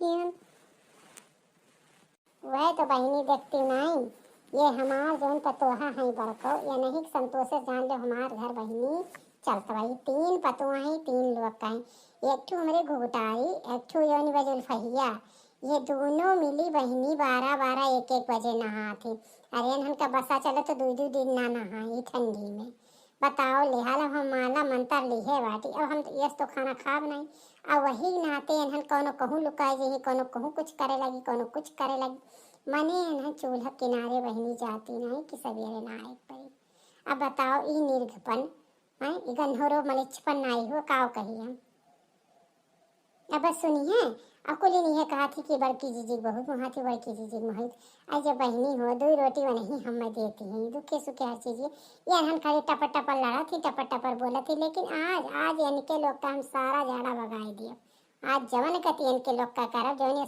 देखी हम। वह तो बहिनी देखती नहीं, ये हमार जोन पतोहा है बड़को, ये नहीं संतोषे जान लो हमार घर बहिनी चलत भाई। 3 पतोहा है, 3 लोग का है। एक ठू हमारे घुघटाई, एक ठू योनी बजुल फहिया। ये दोनों मिली बहिनी 12-12 1-1 बजे नहाती। अरे इन्हन का बसा चले तो 2-2 दिन ना नहाई ठंडी में। बताओ लेहाल अब हम माला मंतर लिहे बाटी। अब हम तो यस तो खाना खाब नहीं। अब वही नहाते इन्हन कोनो कहूँ लुकाए जही, कोनो कहूँ कुछ करे लगी, कोनो कुछ करे लगी। मने इन्हन चूल्हा किनारे बहिनी जाती नहीं कि सवेरे नहाए पड़ी। अब बताओ ई निर्घपन है, ई गन्होरो मलिचपन नहीं हो काव कही हम। अब बस सुनिए, अकुली नहीं कहा थी कि बड़की जीजी बहुत वहाँ थी, बड़की जीजी मोहित आज जब बहनी हो 2 रोटी नहीं हम मैं देती हैं, दुखे सुखे हर चीज ये हम खाली टपर टपर लड़ा थी, टपर टपर बोला थी। लेकिन आज इनके लोग का हम सारा झाड़ा भगाई दिया। आज जवन कति इनके लोग का करब जवन ये